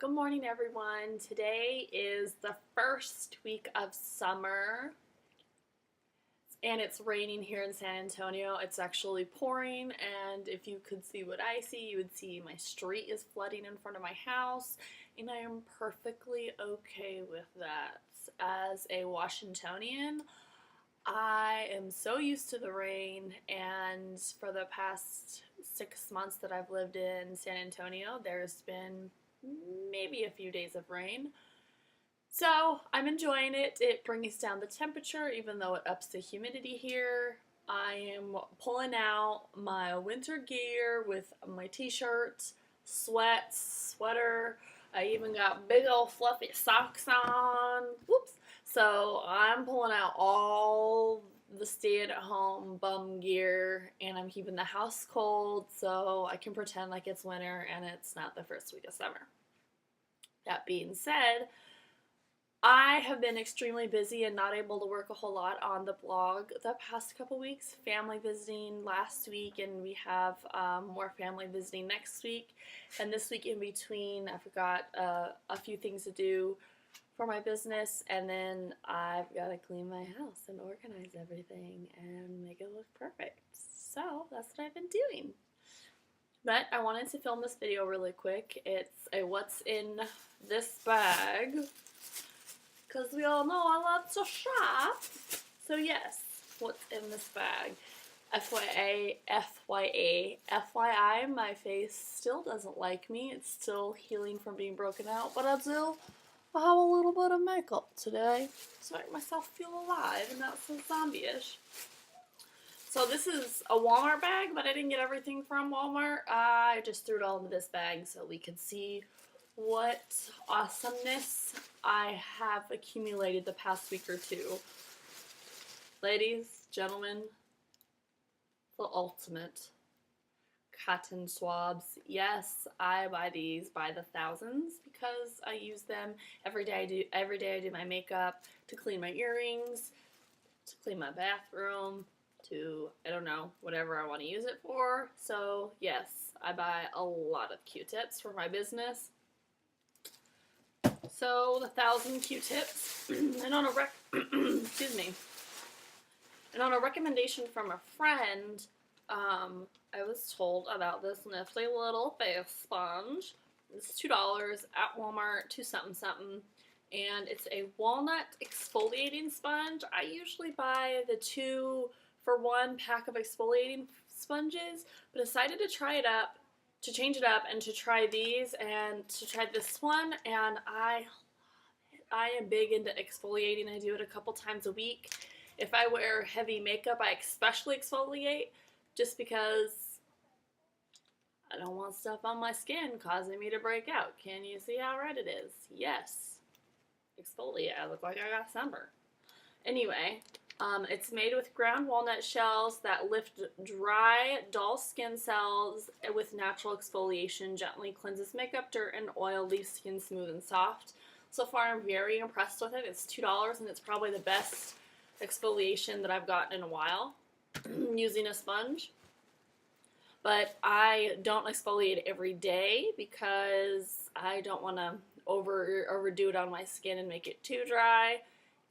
Good morning, everyone. Today is the first week of summer, and it's raining here in San Antonio. It's actually pouring, and if you could see what I see, you would see my street is flooding in front of my house, and I am perfectly okay with that. As a Washingtonian, I am so used to the rain, and for the past 6 months that I've lived in San Antonio, there's been maybe a few days of rain. So I'm enjoying it. It brings down the temperature, even though it ups the humidity here. I am pulling out my winter gear with my t-shirts, sweats, sweater. I even got big old fluffy socks on. Whoops. So I'm pulling out all the stay-at-home bum gear, and I'm keeping the house cold so I can pretend like it's winter and it's not the first week of summer. That being said, I have been extremely busy and not able to work a whole lot on the blog the past couple weeks. Family visiting last week, and we have more family visiting next week. And this week in between, I've got a few things to do for my business, and then I've got to clean my house and organize everything and make it look perfect. So that's what I've been doing. But I wanted to film this video really quick. It's a what's in this bag, because we all know I love to shop. So yes, what's in this bag? FYI, my face still doesn't like me. It's still healing from being broken out, but I have a little bit of makeup today to make myself feel alive and not so zombie-ish. So this is a Walmart bag, but I didn't get everything from Walmart. I just threw it all into this bag so we could see what awesomeness I have accumulated the past week or two. Ladies, gentlemen, the ultimate cotton swabs. Yes, I buy these by the thousands because I use them every day. Every day I do my makeup, to clean my earrings, to clean my bathroom, to, I don't know, whatever I want to use it for. So yes, I buy a lot of Q-tips for my business. So the 1,000 Q-tips, and on a excuse me, and on a recommendation from a friend, I was told about this nifty little face sponge. It's $2 at Walmart, $2 something something, and it's a walnut exfoliating sponge. I usually buy the 2-for-1 pack of exfoliating sponges, but decided to change it up, and to try these and to try this one, and I am big into exfoliating. I do it a couple times a week. If I wear heavy makeup, I especially exfoliate, just because I don't want stuff on my skin causing me to break out. Can you see how red it is? Yes. Exfoliate. I look like I got sunburn. Anyway, it's made with ground walnut shells that lift dry, dull skin cells with natural exfoliation, gently cleanses makeup, dirt, and oil, leaves skin smooth and soft. So far, I'm very impressed with it. It's $2, and it's probably the best exfoliation that I've gotten in a while using a sponge. But I don't exfoliate every day because I don't want to overdo it on my skin and make it too dry.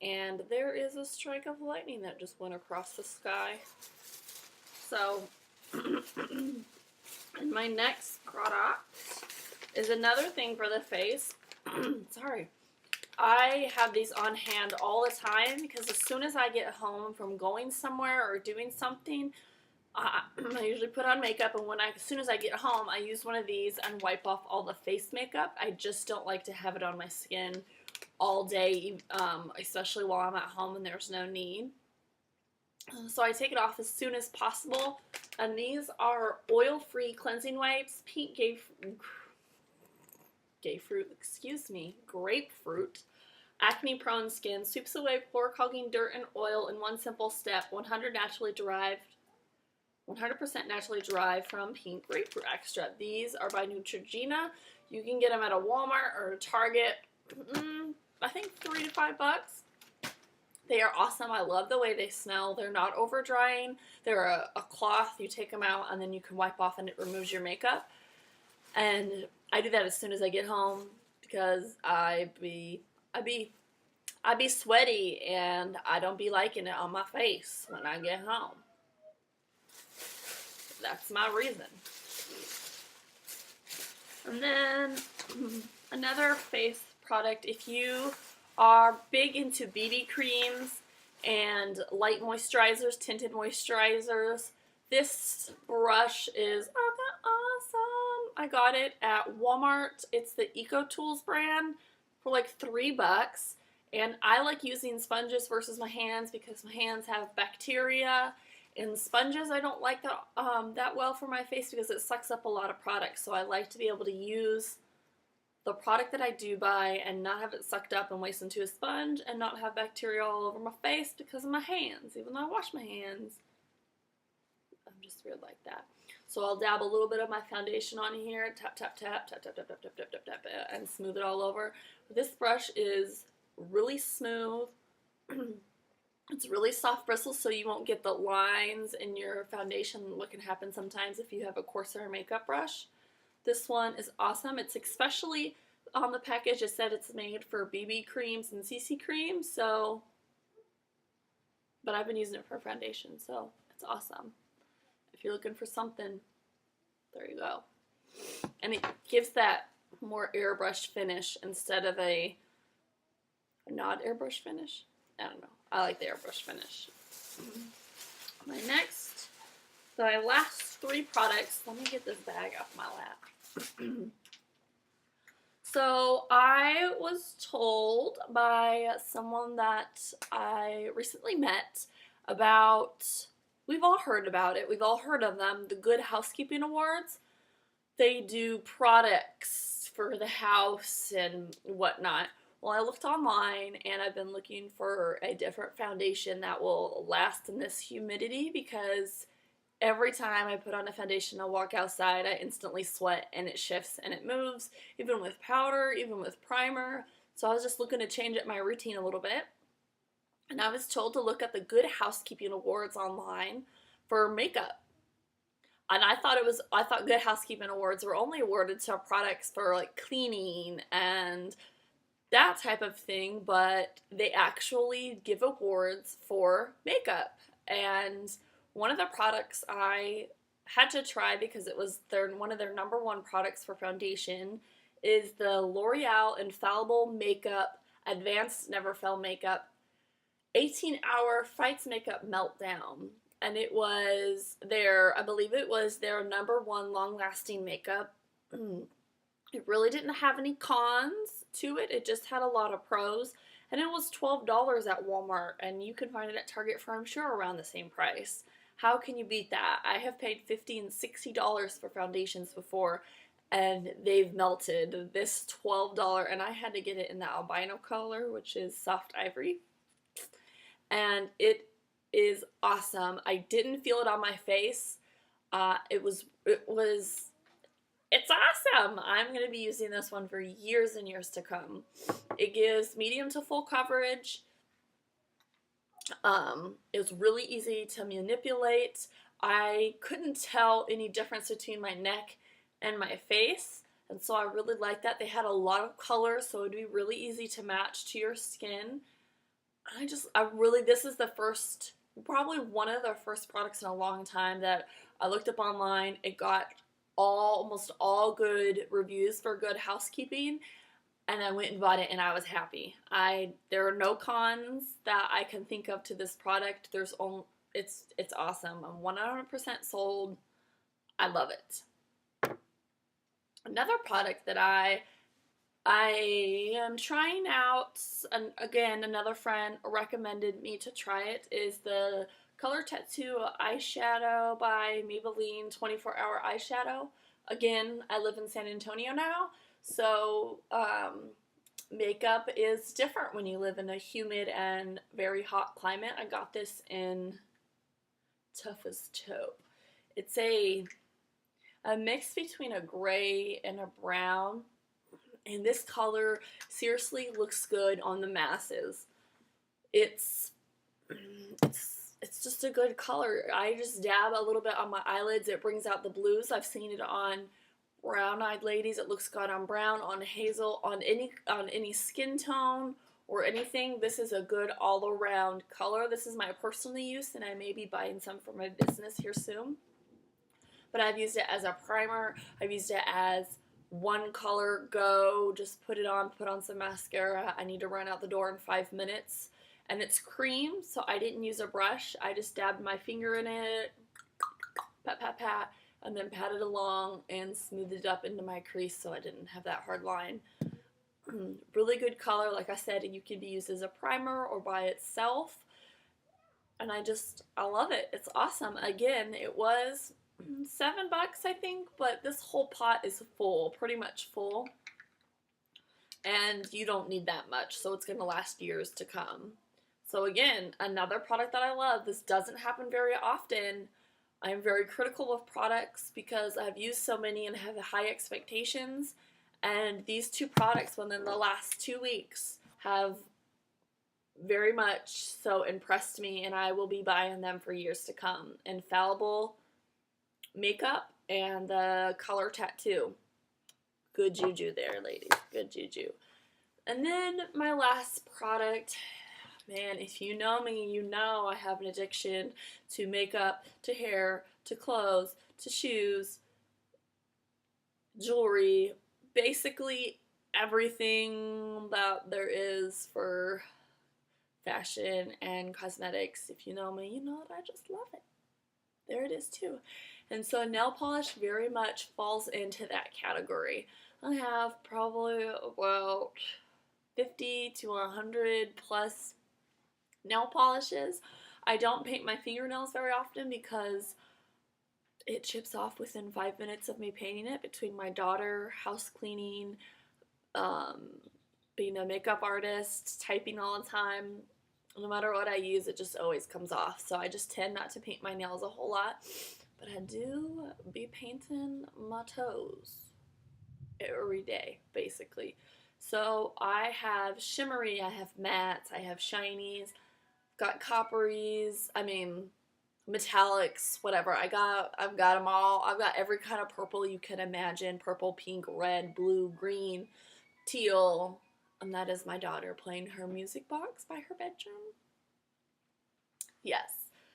And there is a strike of lightning that just went across the sky. So, my next product is another thing for the face. Sorry. I have these on hand all the time because as soon as I get home from going somewhere or doing something, I usually put on makeup, and as soon as I get home, I use one of these and wipe off all the face makeup. I just don't like to have it on my skin all day, especially while I'm at home and there's no need. So I take it off as soon as possible, and these are oil-free cleansing wipes, pink grapefruit, acne-prone skin, sweeps away pore-clogging dirt and oil in one simple step, 100% naturally derived from pink grapefruit extract. These are by Neutrogena. You can get them at a Walmart or a Target. I think $3 to $5. They are awesome. I love the way they smell. They're not over drying. They're a cloth. You take them out and then you can wipe off and it removes your makeup. And I do that as soon as I get home because I be sweaty and I don't be liking it on my face when I get home. That's my reason. And then another face product, if you are big into BB creams and light moisturizers, tinted moisturizers, this brush is awesome. I got it at Walmart. It's the Eco Tools brand for like $3. And I like using sponges versus my hands because my hands have bacteria. And sponges I don't like that well for my face because it sucks up a lot of products. So I like to be able to use the product that I do buy and not have it sucked up and waste into a sponge and not have bacteria all over my face because of my hands. Even though I wash my hands, I'm just weird like that. So I'll dab a little bit of my foundation on here, tap, tap, tap, tap, tap, tap, tap, tap, tap, tap, tap, and smooth it all over. This brush is really smooth. It's really soft bristles, so you won't get the lines in your foundation. What can happen sometimes if you have a coarser makeup brush. This one is awesome. It's especially on the package, it said it's made for BB creams and CC creams, so, but I've been using it for foundation, so it's awesome. If you're looking for something, there you go. And it gives that more airbrushed finish instead of a not airbrush finish. I don't know. I like the airbrush finish. My last 3 products. Let me get this bag off my lap. So I was told by someone that I recently met about, we've all heard about it. We've all heard of them, the Good Housekeeping Awards. They do products for the house and whatnot. Well, I looked online and I've been looking for a different foundation that will last in this humidity because every time I put on a foundation, I walk outside, I instantly sweat and it shifts and it moves, even with powder, even with primer. So I was just looking to change up my routine a little bit. And I was told to look at the Good Housekeeping Awards online for makeup. And I thought Good Housekeeping Awards were only awarded to products for like cleaning and that type of thing, but they actually give awards for makeup. And one of the products I had to try because it was one of their #1 products for foundation is the L'Oreal Infallible Makeup Advanced Never Fail Makeup 18-Hour Fights Makeup Meltdown. And it was I believe it was their #1 long-lasting makeup. It really didn't have any cons to it. It just had a lot of pros. And it was $12 at Walmart. And you can find it at Target for, I'm sure, around the same price. How can you beat that? I have paid $50 and $60 for foundations before. And they've melted. This $12. And I had to get it in the albino color, which is soft ivory. And it is awesome. I didn't feel it on my face. It's awesome. I'm going to be using this one for years and years to come. It gives medium to full coverage. It's really easy to manipulate. I couldn't tell any difference between my neck and my face, and so I really like that. They had a lot of color, so it'd be really easy to match to your skin. This is probably one of the first products in a long time that I looked up online. It got almost all good reviews for Good Housekeeping, and I went and bought it and I was happy. There are no cons that I can think of to this product. It's awesome. I'm 100% sold. I love it. Another product that I am trying out, and again, another friend recommended me to try it, is the Color Tattoo eyeshadow by Maybelline 24-Hour Eyeshadow. Again, I live in San Antonio now, so makeup is different when you live in a humid and very hot climate. I got this in Tough as Taupe. It's a mix between a gray and a brown, and this color seriously looks good on the masses. It's just a good color. I just dab a little bit on my eyelids. It brings out the blues. I've seen it on brown-eyed ladies. It looks good on brown, on hazel, on any skin tone or anything. This is a good all-around color. This is my personal use, and I may be buying some for my business here soon. But I've used it as a primer. I've used it as one color go, just put it on, put on some mascara. I need to run out the door in 5 minutes. And it's cream, so I didn't use a brush. I just dabbed my finger in it, pat, pat, pat, and then pat it along and smoothed it up into my crease so I didn't have that hard line. Really good color. Like I said, you can be used as a primer or by itself. And I love it. It's awesome. Again, it was $7, I think, but this whole pot is full, pretty much full. And you don't need that much, so it's going to last years to come. So again, another product that I love. This doesn't happen very often. I'm very critical of products because I've used so many and have high expectations. And these two products within the last 2 weeks have very much so impressed me, and I will be buying them for years to come. Infallible makeup and the color tattoo. Good juju there, ladies. Good juju. And then my last product. Man, if you know me, you know I have an addiction to makeup, to hair, to clothes, to shoes, jewelry, basically everything that there is for fashion and cosmetics. If you know me, you know that I just love it. There it is too. And so nail polish very much falls into that category. I have probably about 50 to 100 plus nail polishes. I don't paint my fingernails very often because it chips off within 5 minutes of me painting it, between my daughter, house cleaning, being a makeup artist, typing all the time. No matter what I use, it just always comes off. So I just tend not to paint my nails a whole lot. But I do be painting my toes every day, basically. So I have shimmery, I have mattes, I have shinies, got copperies, metallics, whatever. I've got them all. I've got every kind of purple you can imagine. Purple, pink, red, blue, green, teal. And that is my daughter playing her music box by her bedroom. Yes.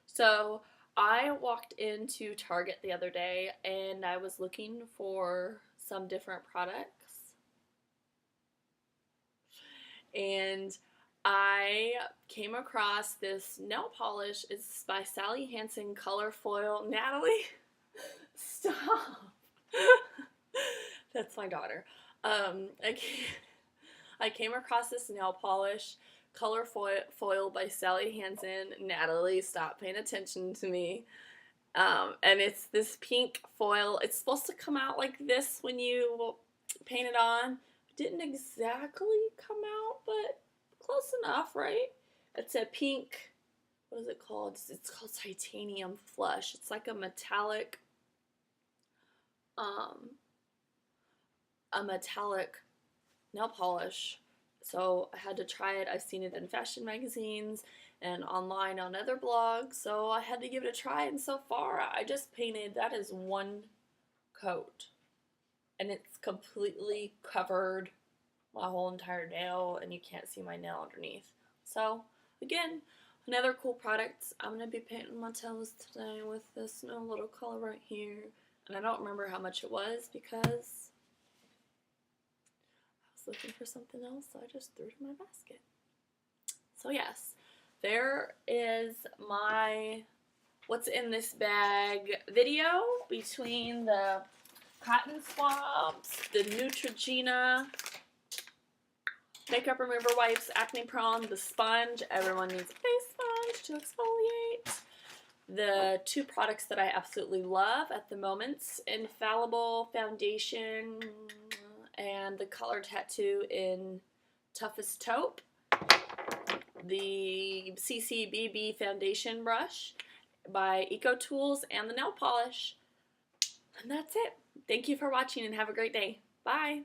So I walked into Target the other day and I was looking for some different products. And I came across this nail polish. It's by Sally Hansen Color Foil. Natalie, stop. That's my daughter. I came across this nail polish, Color Foil by Sally Hansen. Natalie, stop paying attention to me. And it's this pink foil. It's supposed to come out like this when you paint it on. Didn't exactly come out, but close enough, right? It's a pink, what is it called? It's called Titanium Flush. It's like a metallic nail polish. So I had to try it. I've seen it in fashion magazines and online on other blogs, so I had to give it a try, and so far I just painted, that is one coat, and it's completely covered my whole entire nail, and you can't see my nail underneath. So again, another cool product. I'm going to be painting my toes today with this new little color right here, and I don't remember how much it was because I was looking for something else, so I just threw it in my basket. So yes, there is my what's in this bag video between the cotton swabs, the Neutrogena makeup remover wipes, acne prone, the sponge. Everyone needs a face sponge to exfoliate. The two products that I absolutely love at the moment, Infallible Foundation and the Color Tattoo in Toughest Taupe. The CCBB Foundation Brush by Eco Tools, and the nail polish. And that's it. Thank you for watching and have a great day. Bye.